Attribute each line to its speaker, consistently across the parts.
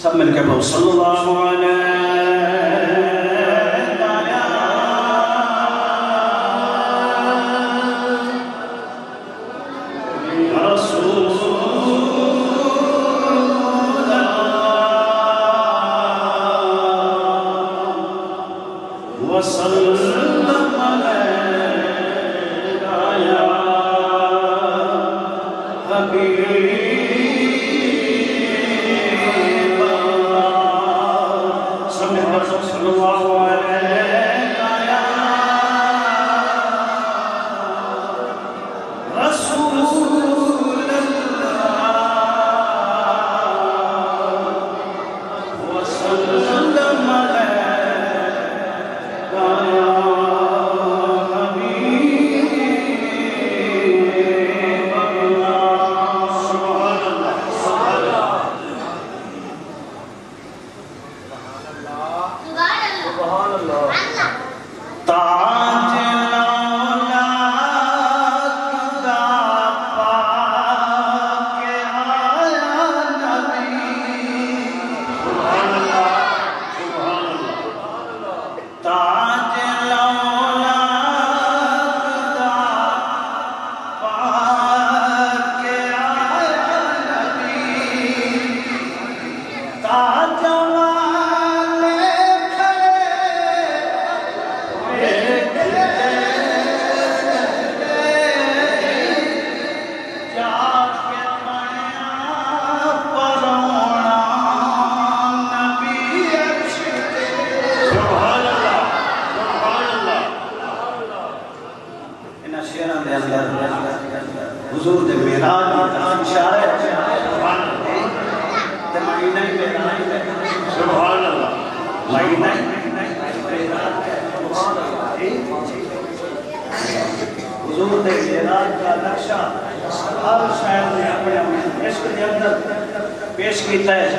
Speaker 1: سب مل کے بہت صلی اللہ علیہ حضور دے میراج سبحان اللہ حضور دے میراج کا نقشہ ہر شاعر نے اپنے عشق کے اندر پیش کیتا ہے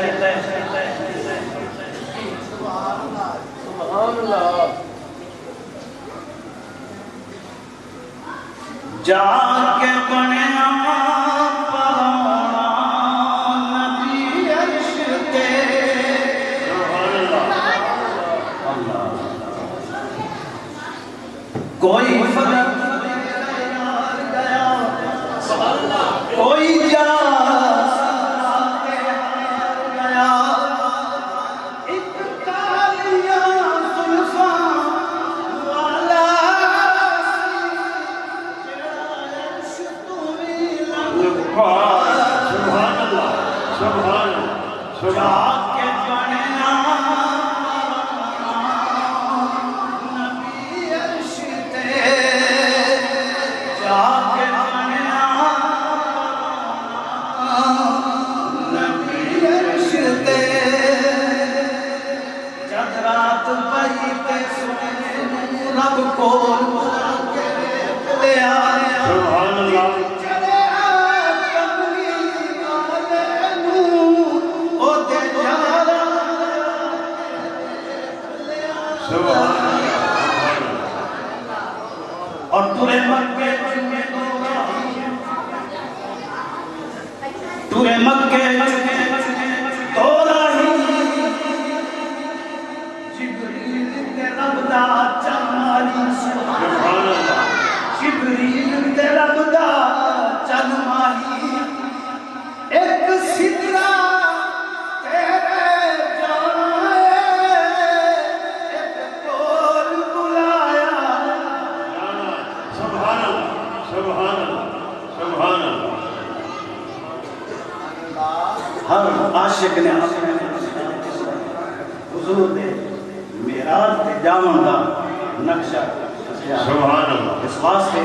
Speaker 1: سبحان اللہ جا کے بنیا پروانہ نبی عرش تے کوئی فرق گیا کوئی جا اور تورے مکے تو راہی جبریل تے رب دا چماری سبحان اللہ جبریل تے رب دا چماری ایک سدرا تیرے جانا ایک کول بلایا سبحان اللہ سبحان اللہ سبحان اللہ ہر عاشق نے حضور دے میراج تے جاون دا نقشہ سبحان اللہ اس واسطے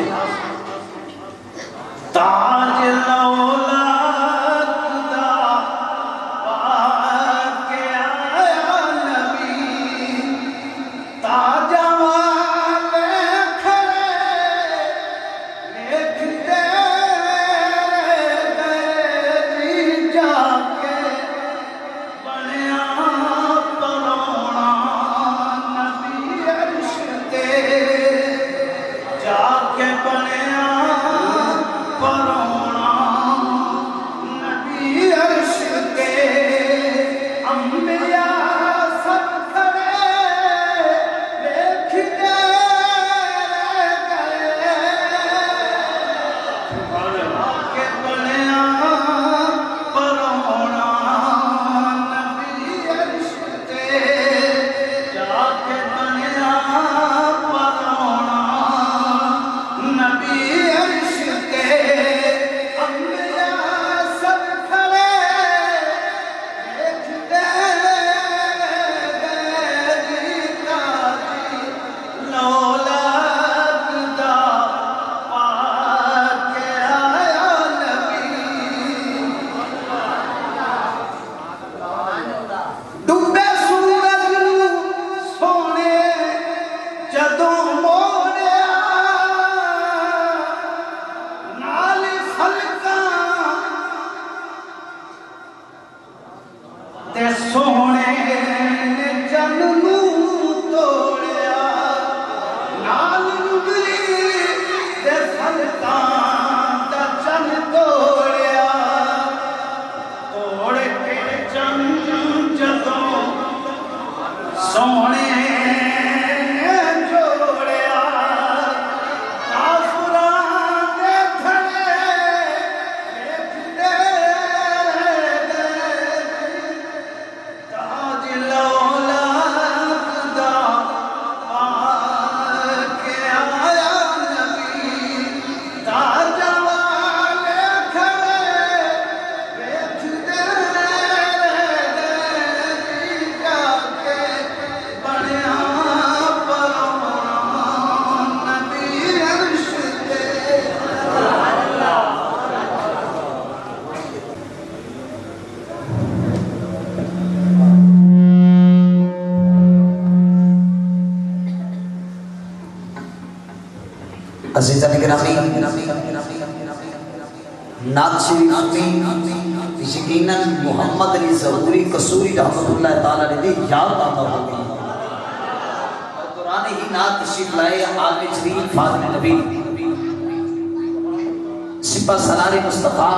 Speaker 1: تاج الاولاد دا پا کے آیا نبی تاج والے کھڑے دیکھتے گئے جا کے بنیا پروانہ نبی عرش تے جا کے بنیا پروانہ
Speaker 2: عزیزان گرامی نعت شریف سنی یقیناً محمد علی ظہوری قصوری رحمت اللہ تعالیٰ نے دی یاد آتا ہوگی اور قرآن ہی نعت تشریف لائے عالم شریف فاضل نبی سپہ سالار مصطفیٰ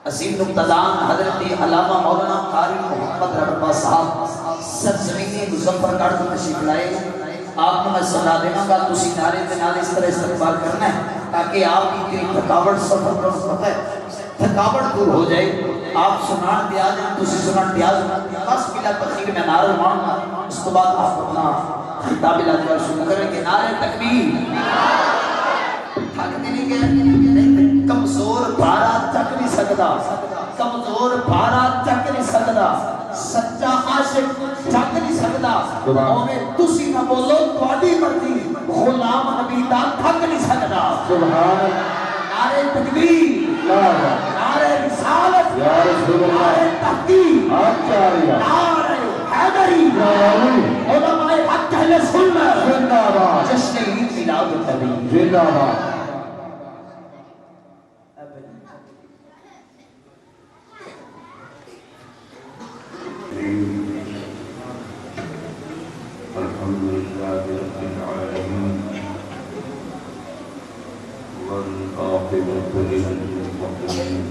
Speaker 2: عظیم نقطدان حضرت علامہ مولانا قاری محمد رحمہ صاحب سرزمین مظفر گڑھ کو تشریف لائے آپ کو میں صلاح دینا گا تسی نعرے دے نال اس طرح استقبال کرنا ہے تاکہ آپ کی تھکاوٹ سفر پر پتہ ہے تھکاوٹ دور ہو جائے آپ سنان دیا جائیں تسی سنان دیا جائیں بس بلا تخیر میں نعرہ مانگا اس کے بعد آپ اپنا خطاب الادوار شروع کریں گے نعرہ تکبیر تھکتے نہیں گئے کمزور بھارا تک نہیں سکتا کمزور بھارا تک نہیں سکتا سچا عاشق تک نہیں سکتا اوے تسی نہ بولو تھوڑی مرضی غلام حبیبہ تھک نہیں سکتا سبحان نعرہ تکبیر نعرہ رسالت نعرہ تحقیق نعرہ حیدری علماء حق اہل سنت جشن عید میلاد النبی زندہ باد
Speaker 3: الحمد لله رب العالمين والعاقبة للمتقين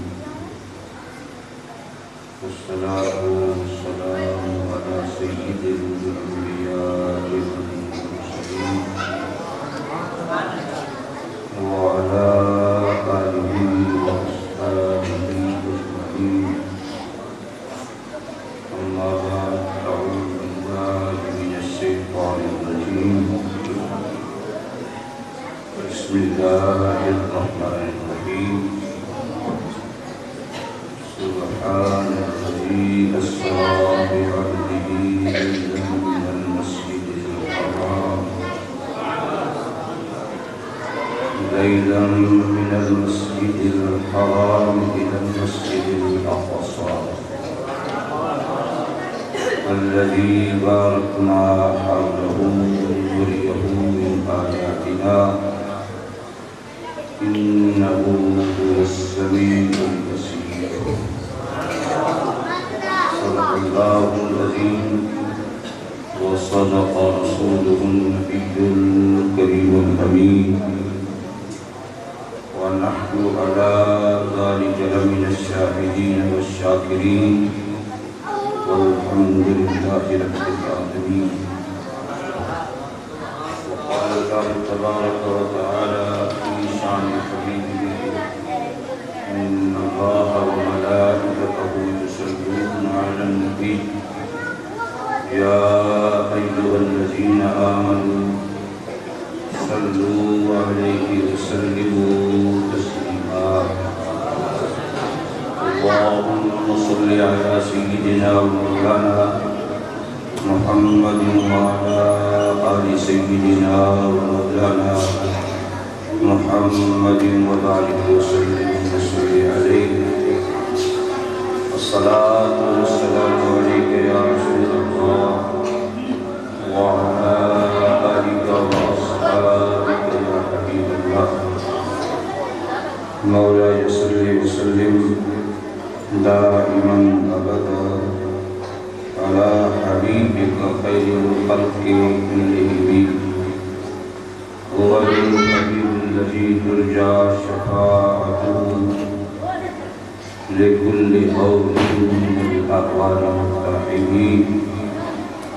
Speaker 3: والصلاة والسلام على سيد الأنبياء والمرسلين وعلى آله وأصحابه أجمعين أما بعد أعوذ بالله من الشيطان الرجيم بسم الله الرحمن الرحيم سبحان الذي أسرى بعبده ليلا من المسجد الحرام إلى المسجد الأقصى الذي باركنا حوله لنريه من آياتنا إنه هو السميع البصير صدق الله العظيم وصدق رسوله النبي الكريم الأمين ونحن على ذلك لمن الشاهدين والشاكرين والحمد لله رب العالمين وقال الله تبارك وتعالى في شان حبيبه إن الله وملائكته يصلون على النبي يا أيها الذين آمنوا صلوا عليه وسلموا تسليما اللهم صل على سيدنا ومولانا محمد وعلى آل سيدنا ومولانا محمد وبارك وسلم عليه الصلاة والسلام عليك يا رسول الله وعلى آلك وأصحابك يا حبيب الله مولاي صل وسلم دائما أبدا على حبيبك خير الخلق كلهم هو الحبيب الذي ترجى شفاعته لكل قول من الأقوال المقتحمين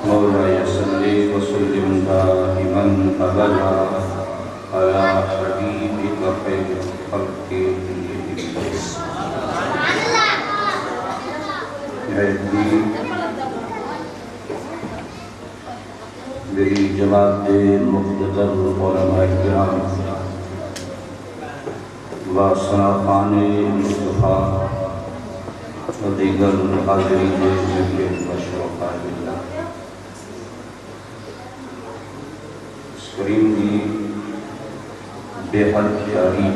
Speaker 3: مولاي صل وسلم دائما أبدا على حبيبك خير الخلق كلهم میری جماعت مقتدر علماء کرام و شناخان مصطفیٰ و دیگر حاضرین ذکر و شرفاء اللہ اس کریم کی بے حد پیاری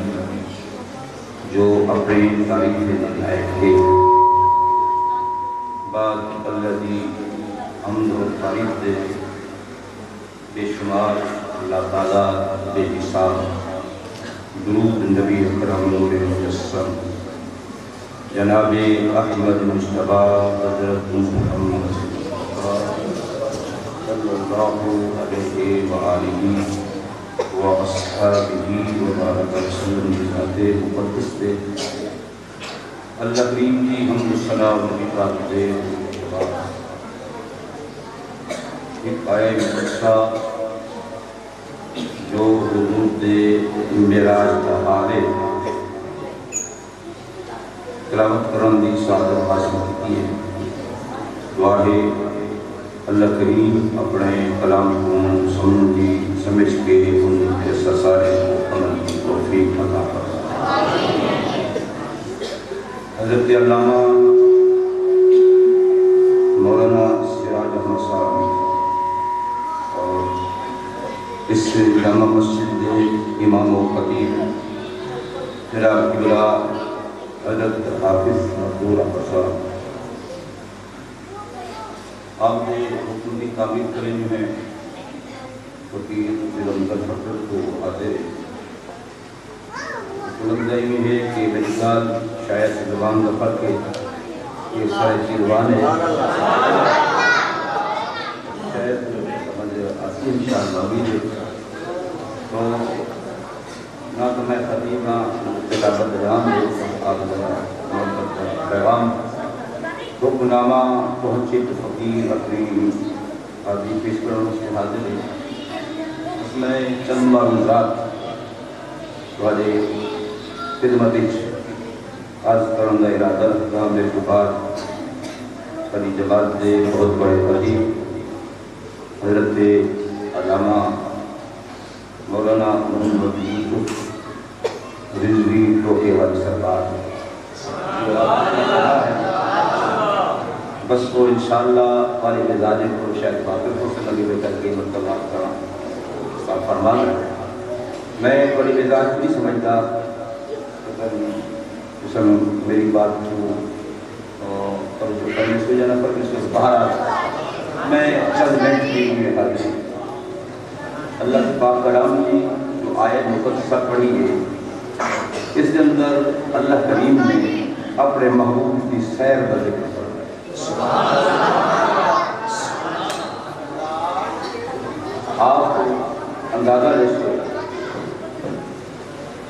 Speaker 3: جو اپنی تاریخ میں نہایت ہے بعد اللہ دی حمد و تعریف دے بے شمار اللہ تعالیٰ بے حساب درود نبی اکرم نور مجسم جناب احمد مصطفیٰ حضرت محمد صلی اللہ علیہ وآلہ وَأَصْحَابِهِ وَبَارَكَ وسلم ذات مقدس پہ اللہ کریم کی حمد و ثنا و نعت دے ایک آیہ مقدسہ جو حضور دے معراج کا حال ہے تلاوت کرن دی سعادت حاصل کی ہے. دعا ہے اللہ کریم اپنے کلام کو سمجھ کی سمجھ کے ان کے سارے عمل کی توفیق عطا فرمائے. حضرت علامہ مولانا سراج احمد صاحب اور اس جامع مسجد کے امام و خطیب جناب قبلہ حضرت حافظ مقبول احمد صاحب آپ نے حکم کی تعمیر کریں جو ہیں کیونکہ رمضان فکر کو آتے لگتا ہی ہے کہ میری سال شاید زبان کا فرق ہے یہ سارے چیزوان ہے شاید سمجھ آتی انشاءاللہ بھی ہے تو نہ تو میں خطیب نہ خلافت بیان دے آپ کا پیغام حکم نامہ پہنچے تو فقیر اپنی حاضری پیش کرنا اس کے حاضر ہے. اس میں چند معلومات والے خدمت عرض کرنے کا ارادہ رکھتا میرے بعد بڑی جماعت دے بہت بڑے خطیب حضرت علامہ مولانا محمد یوسف رضوی ٹوکے والی سرکار بس وہ انشاءاللہ والی مزاج کو شاید واقف ہو سکے بے کر کے مطلب آپ کا فرمان ہے. میں بڑی مزاج نہیں سمجھتا اس میں میری بات اور جو کرنے سے جانا پر اس میں باہر آتا میں چند منٹ کے لیے حاضر اللہ کے پاک کلام کی جو آیت مقدسہ پڑھی ہے اس کے اندر اللہ کریم نے اپنے محبوب کی سیر کا ذکر فرمایا. آپ اندازہ جیسے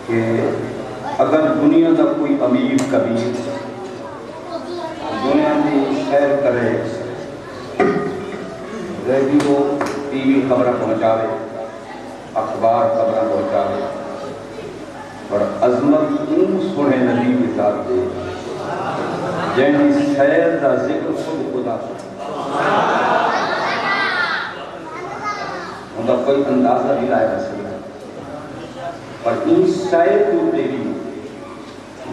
Speaker 3: کہ اگر دنیا کا کوئی امیر کبیر دنیا میں سیر کرے ریڈیو ٹی وی خبریں پہنچاوے اخبار خبریں پہنچاوے اور عظمت اون سنے نبی کے ساتھ دے جنہی خیر دا ذکر خود خدا ان کا کوئی اندازہ بھی لائے رہ سکتا پر ان شاید کو تیری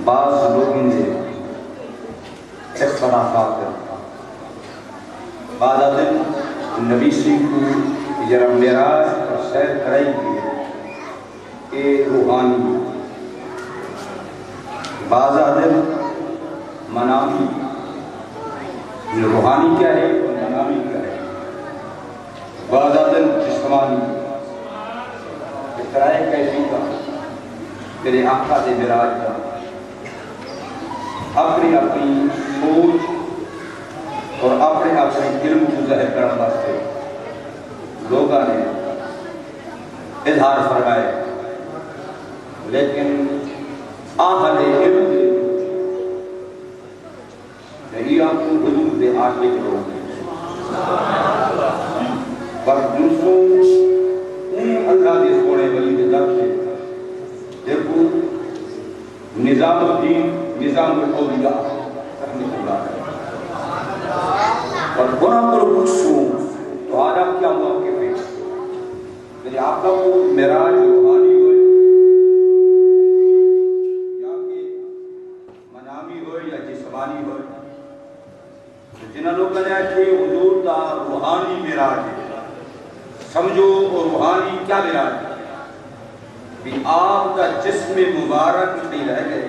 Speaker 3: بعض لوگوں نے اختلافات کرتا بعد دن نبی سنگھ کو جرم معراج اور سیر کرائی کی کہ روحانی بعض دن منامی روحانی کیا ہے اور منامی کیا ہے بعض دن جسمانی اختراع کیفی کا تیرے آقا دے معراج کا اپنی اپنی سوچ اور اپنے علم کو ظاہر کرنے واسطے لوگوں نے اظہار فرمائے لیکن اہل علم یہی آپ کو حضور دے عاشق لوگ ہیں پر دوسروں ان اللہ دے سونے ولی دے در سے دیکھو نظام الدین نظام الاولیاء رحمت اللہ ہے اور گناہ پر پوچھوں تو آج آپ کیا موقف ہے یعنی آپ کا وہ معراج روحانی ہوئے یا کہ منامی ہوئے یا جسمانی ہوئے جنہاں لوگوں نے آئے حضور دا روحانی معراج ہے سمجھو اور روحانی کیا معراج ہے کہ آپ کا جسم مبارک نہیں رہ گئے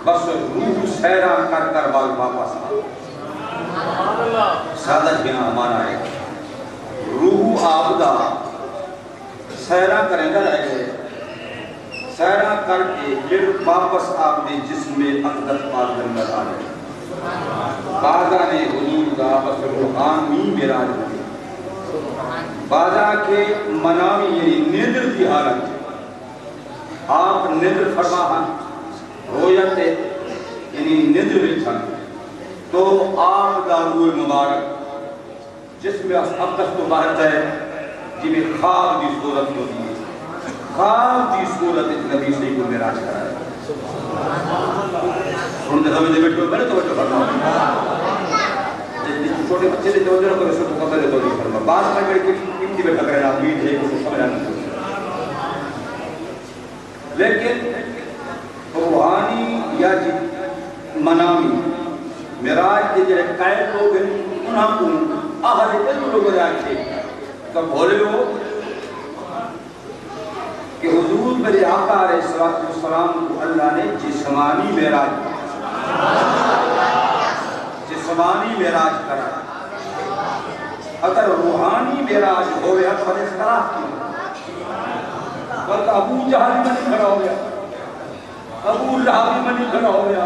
Speaker 3: بس روح سیرا کر کر واپس سادہ جہاں ہمارا ہے روح آپ دا سیرا کریں گا رہ گئے سیرا کر کے پھر واپس آپ نے جسم میں اقدس پاک اندر آ گئے بازا نے حضور کا بس روحانی معراج ہوئی بازا کے منامی یعنی نیندر کی حالت آپ نیندر فرما رویت یعنی نیندر میں تھا تو آپ دا روح مبارک جس میں اقدس تو بات ہے جی میں خواب دی صورت ہوتی ہے خواب دی صورت نبی سے کو معراج کرایا سنتے سمجھتے بیٹھے میں نے توجہ کرنا چھوٹے بچے سے توجہ کرو سب کو پہلے توجہ کرنا بعض میں بڑے قیمتی بیٹھا کرے نا امید ہے کچھ سمجھا نہیں لیکن روحانی یا جی منامی معراج کے جو قائد لوگ ہیں انہاں کو آہد علم لوگ رکھے کب بولے ہو کہ حضور میرے آقا علیہ السلام کو اللہ نے جسمانی معراج کرا اگر روحانی معراج ہو گیا تو ہمیں اختلاف کیا بلکہ ابو جہل میں نہیں کھڑا ہو گیا ابو لہب میں نہیں کھڑا ہو گیا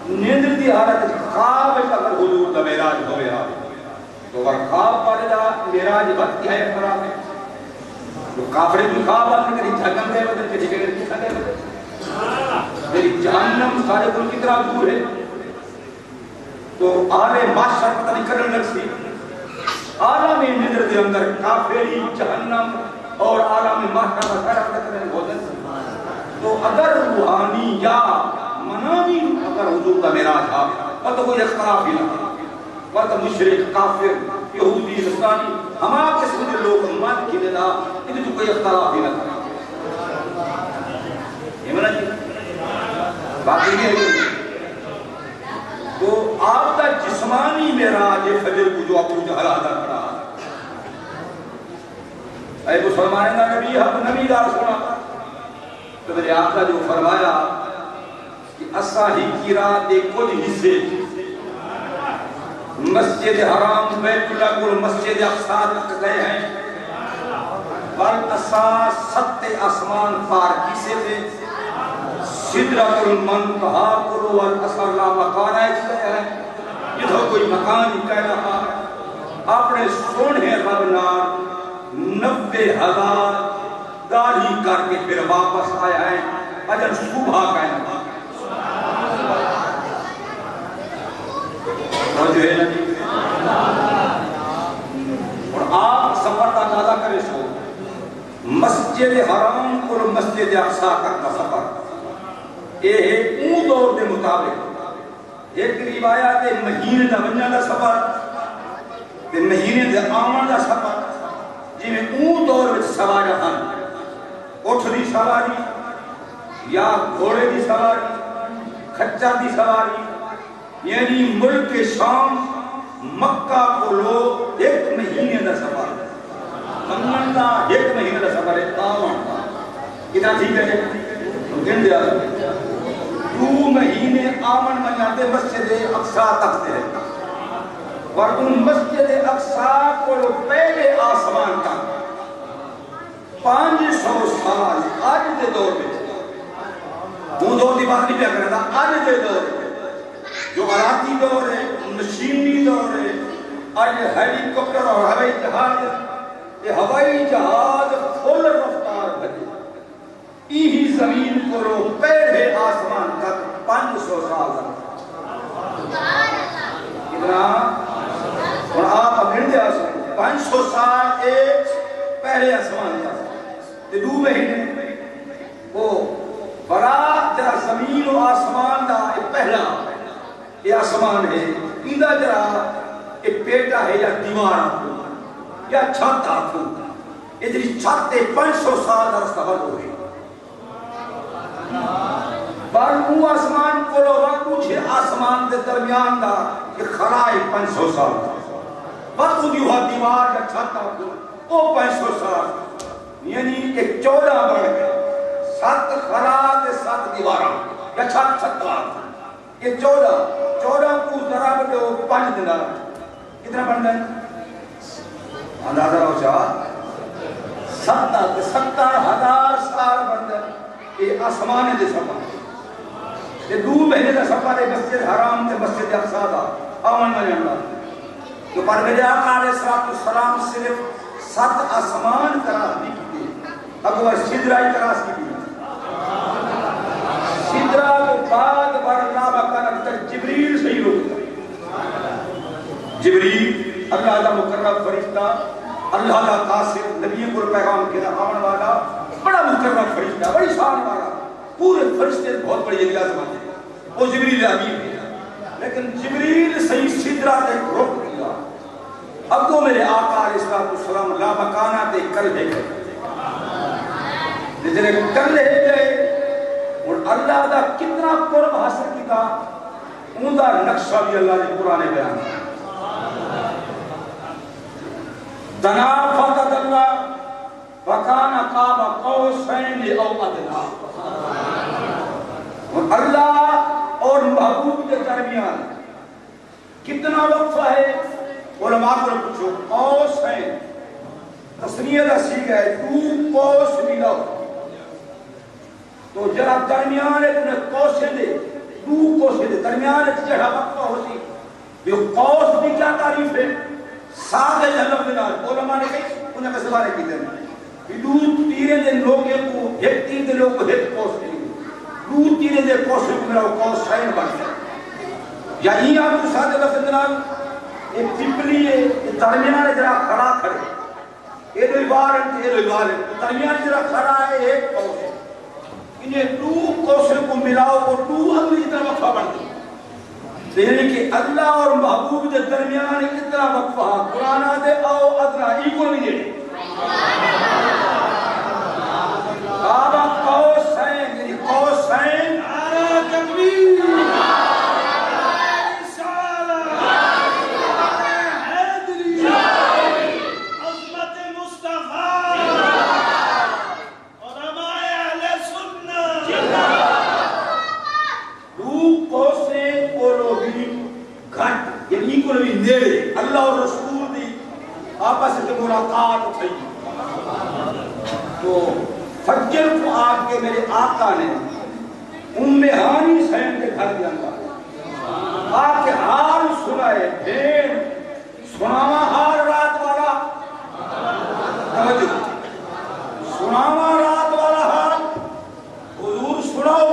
Speaker 3: نیندر دی حالت خواب اگر حضور کا معراج ہو گیا تو اگر خواب پڑے دا معراج وقت کیا ہے خراب ہے تو کافر بھی خواب آنے کری جہنم گئے بدل کے جگہ نہیں کھا گئے بدل میری جہنم سارے کل کی طرح دور ہے تو آلے معاشر پتہ نہیں کرنے لگ سی عالم نیندر دے اندر کافری جہنم اور عالم معاشر میں سارا پتہ کرنے بودن تو اگر روحانی یا منامی اگر حضور کا معراج آ تو کوئی اختلاف ہی نہ وقت مشرک کافر یہودی نصرانی ہمارا قسم کے لوگ مان کی ندا ان تو کوئی اختلاف ہی نہ تھا یہ منا جی باقی نہیں ہے تو آپ کا جسمانی معراج فجر کو جو ابو جہل ادا کرا اے مسلمان کا نبی حق نبی دار سنا تو میرے آقا جو فرمایا کہ اساہی کی رات دے کچھ حصے مسجد حرام بیت اللہ کو مسجد اقصی تک گئے ہیں بل اساں ستے آسمان پار کیسے تھے سدرۃ المنتہا کو والاثر لا مکان ہے ادھر کوئی مکان ہی کہہ رہا اپنے سونے رب نال 90,000 داڑھی کر کے پھر واپس آیا ہے اجل صبح کہنا جو ہے اور آپ سفر کا اندازہ کریں سو مسجد حرام اور مسجد اقصی تک کا سفر یہ ہے اون دور دے مطابق ایک روایت مہینے دا ونجن دا سفر تے مہینے دے آمن دا سفر جی میں اون دور وچ سواری ہن اٹھ دی سواری یا گھوڑے دی سواری کھچر دی سواری یعنی ملک شام مکہ کو لوگ 1 مہینے دا سفر منن دا 1 مہینے دا سفر ہے آمن کتنا ٹھیک ہے گن دیا 2 مہینے آمن مناتے مسجد اقصی تک تھے اور ان مسجد اقصی کو پہلے آسمان تک 500 سال آج دے دور میں وہ دور دی بات نہیں پیا کرتا آج دے دور میں جو آلاتی دور ہے مشینی دور ہے آج ہیلی کاپٹر اور ہوائی جہاز یہ ہوائی جہاز فل رفتار بھجے یہی زمین کو رو پہلے آسمان تک 500 سال کتنا اور آپ اگرد آسمان 500 سال ایک پہلے آسمان تک 2 مہینے وہ بڑا جرا زمین و آسمان دا پہلا یہ آسمان ہے ایدہ جرا ایک پیٹا ہے یا دیوار آکھو یا چھت آکھو یہ جری چھت 500 سال دا رستہ بل ہوئے بارمو آسمان کو لو وقت چھے آسمان دے درمیان دا یہ خرائی 500 سال وقت دی ہوا دیوار یا چھت آکھو وہ 500 سال یعنی ایک 14 بڑھ گئے 7 خرات 7 دیواراں یا چھت آکھو یہ 14 کو ذرا بڑھو 5 دنار کتنا بڑھ گئے اندازہ ہو چاہ 70,000 سال بندے یہ آسمان دے سفر یہ 2 مہینے کا سفر ہے مسجد حرام تے مسجد اقصی دا آمن میں اللہ تو پر میرے آقا علیہ السلام صرف 7 آسمان کراس نہیں کیتے اب وہ سدرائی کراس کی سدرا تو بعد بڑھ اللہ بکانا تک جبریل صحیح ہوتا جبریل اللہ دا مقرب فرشتہ اللہ دا قاسم نبی کو پیغام کے آمن والا بڑا مقرب فرشتہ بڑی شان والا پورے فرشتے بہت بڑی اگلا زمان ہے وہ جبریل امین ہے لیکن جبریل صحیح سدرا تے روک دیا اب تو میرے آقا علیہ السلام لا مکانہ تے کل ہے جتنے کل ہے گئے اور اللہ دا کتنا قرب حاصل کیتا ان دا نقشہ بھی اللہ نے قرآن بیان تنافت اللہ وکان قاب قوسین او ادنا اور اللہ اور محبوب کے درمیان کتنا وقفہ ہے علماء کو پوچھو قوسین تصنیہ دا سیکھ ہے 2 قوس ملا تو جرا درمیان ہے انہیں قوسیں دے 2 قوسیں دے درمیان ہے جہاں وقفہ ہوتی یہ قوس بھی کیا تعریف ہے سادہ جہنم دنار علماء نے کہی انہیں کسے بارے کی دیں 2 تیرے دے لوگے کو ایک تیر دے لوگ کو ایک قوس دیں 2 تیرے دے قوسیں کو میرا قوس سائن بن جائے یا ہی آپ کو سادہ لفظ دنار ایک پپلی ہے درمیان ہے جرا کھڑا کھڑے یہ دو بار ہے درمیان جرا کھڑا ہے ایک قوس ہے انہیں 2 قوسیں کو ملاؤ اور 2 اگلی اتنا وقفہ بن دی یعنی کہ اللہ اور محبوب کے درمیان اتنا وقفہ قرآن دے او ادنا ایکول بھی دے بابا قوسین یعنی قوسین آرہ تکبیر اللہ اور رسول دی آپس سے ملاقات تھی تو فجر کو آپ کے میرے آقا نے ہانی سین کے گھر دیا آپ کے حال سنائے بھین سناوا حال رات والا سناوا رات والا حال حضور سناؤ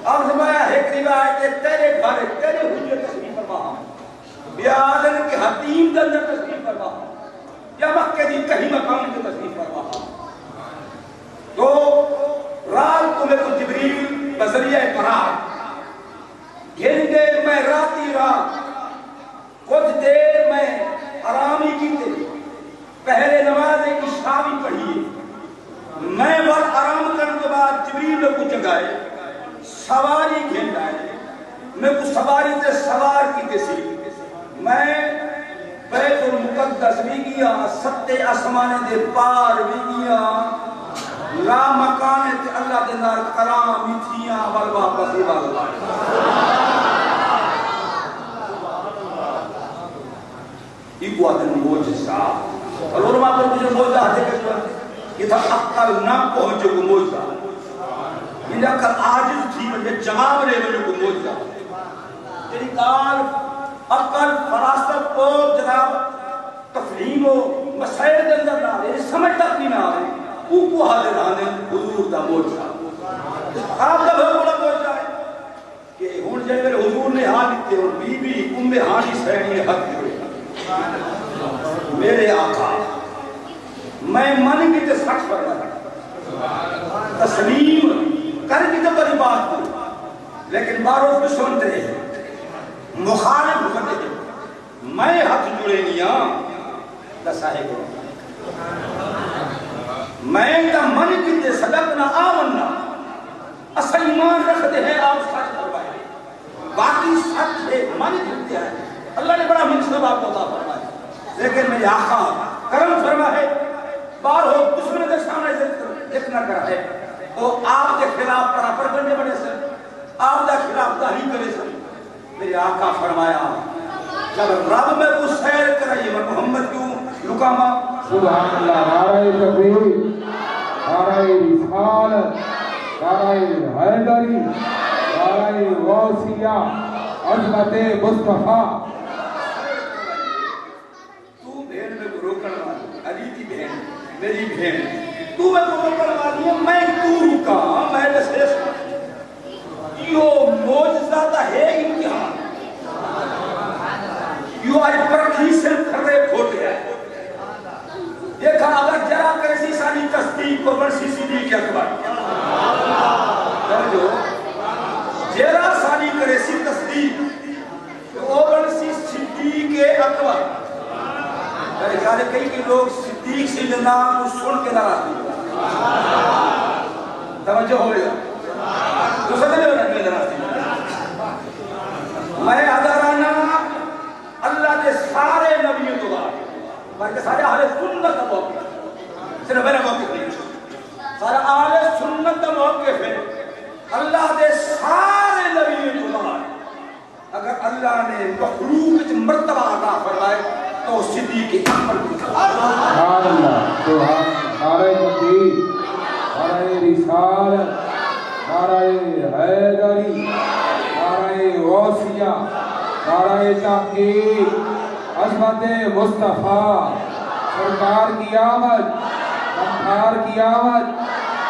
Speaker 3: اب زمایا ایک روایت ہے تیرے گھر تیرے حجر تصویر پر وہاں بیادن کے حتیم دن در تصویر پر وہاں یا مکہ دی کہیں مقام کی تصویر پر وہاں تو رات کو میں کو جبریل بذریعہ قرار گھن گئے میں راتی رات کچھ دیر میں آرامی کی تھے پہلے نماز عشاء بھی پڑھیے میں بہت آرام کرنے کے بعد جبریل نے کو جگائے سواری گھن لائے میں کو سواری سے سوار کی تھی میں بیت المقدس بھی گیا 7 آسمانے دے پار بھی گیا لا مکانے تے اللہ دے نار کلام بھی تھیاں والوا پسی والوا یہ کو آدھن موجزہ اور علماء پر مجھے موجزہ آتے کہ یہ تھا اقل نہ پہنچے کو موجزہ یہ اقل آجز تھی مجھے جواب لے مجھے کو موجزہ تیری کار اقل فراست اور جناب تفہیم و مسائل کے اندر نہ رہے سمجھ تک نہیں نہ رہے او کو حاضر آنے حضور دا موجزہ آپ دا بہت بڑا موجزہ ہے کہ ہون جائے میرے حضور نے ہاں لکھتے اور بی بی ہانی سہنی حق جوڑے میرے آقا میں من کی تے سچ پر رہا تسلیم کر کی تو بڑی بات کو لیکن باروں کو سنتے ہیں مخالف ہوتے ہیں میں ہاتھ جڑے نیا دسائے گا میں تا من کی تے صدقنا آمنا اصل ایمان رکھتے ہیں آپ سچ کروائے باقی سچ ہے من جھلتے ہیں اللہ نے بڑا منصب آپ کو عطا فرمایا لیکن میرے آقا کرم فرما ہے بار ہو دشمن کے سامنے اتنا کرا ہے تو آپ کے خلاف پراپر کرنے بڑے سر آپ کے خلاف تحریک کرے سر میرے آقا فرمایا جب رب میں کو سیر کرائیے میں محمد کیوں
Speaker 1: رکامہ
Speaker 4: سبحان اللہ، نعرہ تکبیر، نعرہ رسالت، نعرہ حیدری، نعرہ غوثیہ، عظمت مصطفیٰ۔
Speaker 1: تو بہن میں کو روکن والی، علی کی بہن، میری بہن، تو میں کو روکن والی ہے، میں تو رکا، میں نے سیس یہ موجزہ ہے امتحان، یہ آج پرکھی سے کھرے کھوٹ گئے۔ دیکھا اگر جرا کرسی سانی تصدیق کو برسی صدیق اکبر، جو جرا سانی کرسی تصدیق تو برسی صدیق اکبر۔ میرے خیال ہے کئی لوگ صدیق سے نام کو سن کے ناراض ہیں، توجہ ہو گیا تو سمجھ لو نا میرے ناراض میں ادارانہ اللہ کے سارے نبیوں کو بعد بلکہ سارے اہل سنت کا موقف، صرف میرا موقف نہیں، سارا اہل سنت کا موقف ہے۔ اللہ کے سارے نبیوں کو بعد اگر اللہ نے مخلوق کی مرتبہ عطا فرمائے تو صدیق اکبر کو
Speaker 4: سبحان اللہ، سبحان نعرہ تکبیر، نعرہ رسالت، نعرہ حیدری، نعرہ غوثیہ، نعرہ تحقیق، عظمت مصطفیٰ، سرکار کی آمد، مختار کی آمد،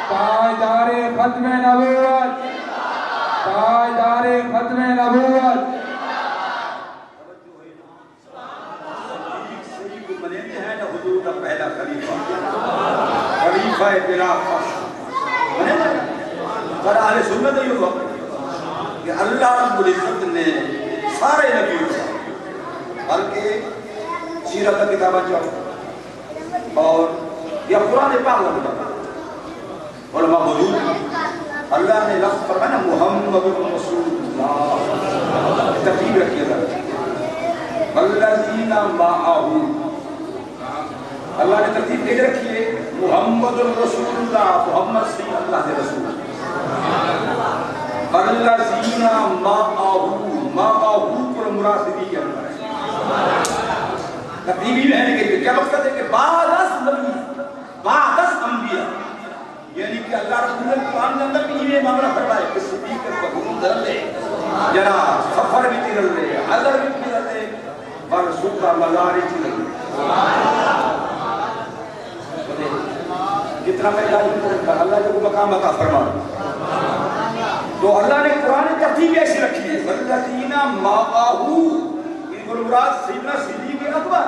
Speaker 4: تاجدار ختم نبوت، تاجدار ختم نبوت۔
Speaker 1: بنیتے ہیں نا حضور کا پہلا خلیفہ، خلیفہ بلا فرش بنے پر اہل سنت یہ وقت کہ اللہ رب العزت نے سارے نبیوں سے بلکہ سیرت کا کتابہ چاہو اور یا قرآن پاک کا علماء موجود اللہ نے لفظ فرمایا محمد رسول اللہ ترتیب رکھی ہے والذین معہ، اللہ نے ترتیب کیسے رکھی ہے؟ محمد رسول اللہ، محمد سے اللہ کے رسول، والذین معہ پر مراسلی کیا ترتیبی رہنے کے لیے کیا مقصد ہے کہ بعد از نبی بعد از انبیاء، یعنی کہ اللہ رسول نے قرآن کے اندر بھی یہ معاملہ فرمایا کہ صدیق کو حکم در لے، جنا سفر بھی تیر لے، حضر بھی تیر لے، اور سکا مزاری تیر لے۔ جتنا میں اللہ جو مقام عطا فرما تو اللہ نے قرآن ترتیب ایسی رکھی ہے والذین معہ، ان کو مراد سیدنا صدیق اکبر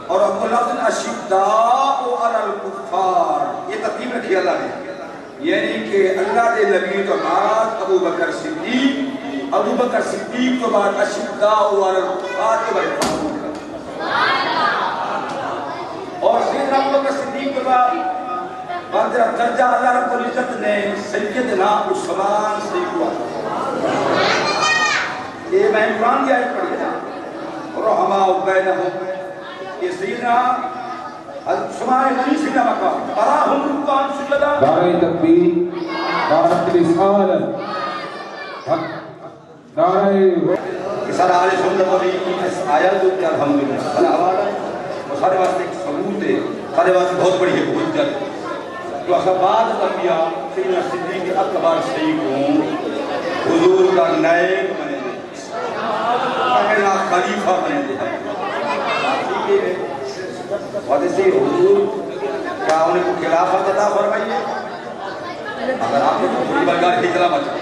Speaker 1: اور ابو لفظ اشداء علی الکفار، یہ ترتیب رکھی اللہ نے، یعنی کہ اللہ کے نبی تو بعد ابو بکر صدیق، ابو بکر صدیق تو بعد اشداء علی الکفار کے بعد اور سیدنا ابو بکر صدیق کے بعد درجہ اللہ رب العزت نے سیدنا عثمان سے ہوا۔ یہ میں قرآن کی آیت پڑھی ہے رحماء بینہم، یہ سیدنا عثمان غنی سیدنا مقام اراہم رکعان سجدہ،
Speaker 4: نعرہ تکبیر، نعرہ رسالت، نعرہ
Speaker 1: یہ سارا آل سنت والی اس آیت کو الحمدللہ بنا حوالہ ہے، وہ سارے واسطے ایک ثبوت ہے، سارے واسطے بہت بڑی ہے حجت جو بعد انبیاء سیدنا صدیق اکبر صحیح کو حضور کا نائب بنے دے، پہلا خلیفہ بنے دے۔ اور اسے حضور کیا انہیں کو خلافت عطا فرمائیے؟ اگر آپ نے پوری بلگار ہجرہ بچا،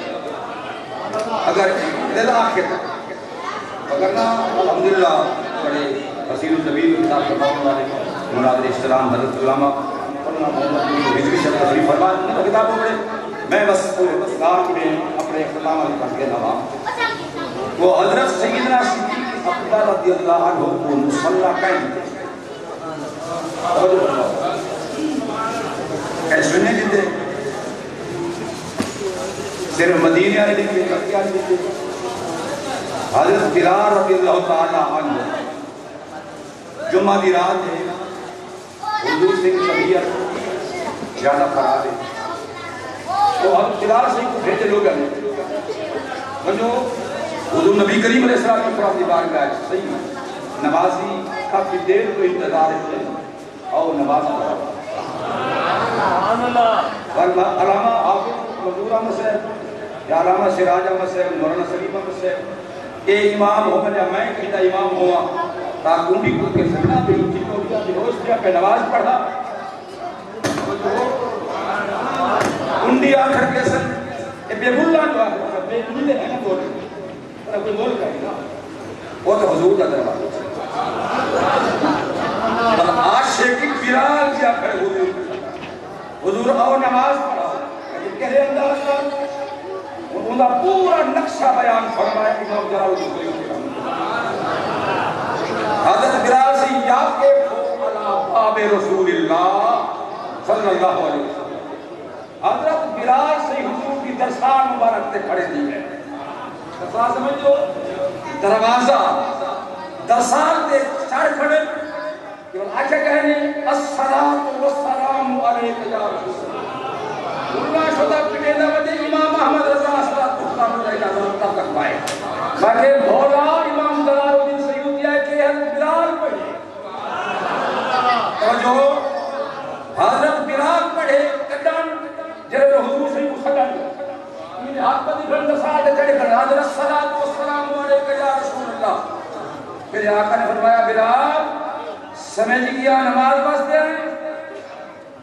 Speaker 1: اگر دل آخر اگرنا الحمدللہ بڑے حسین و طویل کتاب فرماؤں والے مناظر اسلام حضرت علامہ بجلی سے تشریف فرما ان کتابوں میں میں بس اسلام میں اپنے اختتام علی پڑھ کے نوا وہ حضرت سیدنا صدیق اکبر رضی اللہ عنہ کو مصلح قائم تھے، ایسے نہیں دیتے صرف مدینہ آنے دیتے مکہ آنے دیتے۔ حضرت بلال رضی اللہ تعالیٰ عنہ جمعہ دی رات ہے، حضور سے طبیعت زیادہ خراب ہے تو ہم بلال سے کو بھیجے لوگ ہیں جو حضور نبی کریم علیہ السلام کی بارگاہ صحیح نمازی کافی دیر کو انتظار ہے اور نماز پڑھا علامہ حافظ مزور احمد صاحب یا علامہ سراج احمد صاحب مولانا سلیم احمد صاحب اے امام ہو یا میں کہتا امام ہوا تاکہ ان بھی کو کے سکنا بھی جتوں بھی روز کیا پہ نماز پڑھا انڈی آخر کے سن اے بے بلان جو آخر بے بلے ہیں نا بول رہے کوئی بول کہیں نا وہ تو حضور کا دربار عاشق بلال کیا کھڑے حضور اور نماز پڑھا کہے انداز کا انہوں نے پورا نقشہ بیان فرمایا امام جلال الدین حضرت بلال سے یاقف علی باب رسول اللہ صلی اللہ علیہ وسلم حضرت بلال سے حضور کی درسان مبارک تے کھڑے دی ہے درسان سمجھو دروازہ درسان تے چڑھ کھڑے آچھا کہنے السلام والسلام علیکہ یا رسول اللہ شدہ پٹیدہ وجہ امام احمد رضا صلاة السلام علیکہ تک پائے باقی بھولا امام جلال الدین سیوطی ہے کہ حضرت بلال پڑھے اور جو حضرت بلال پڑھے کڈان جرے حضور سے مسلم یہ ہاتھ پر دکھن دسال چڑھے کر حضرت السلام علیکہ یا رسول اللہ پھر آقا نے فرمایا بلال سمجھ گیا نماز بستے ہیں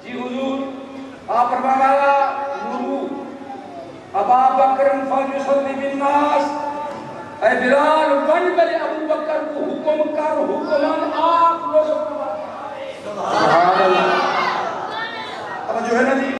Speaker 1: جی حضور آپ فرمایا نورو ابا بکر فلیصلی بالناس اے بلال بن بلے ابو بکر کو حکم کر حکمان آپ لوگ سبحان اللہ اب جو ہے نا جی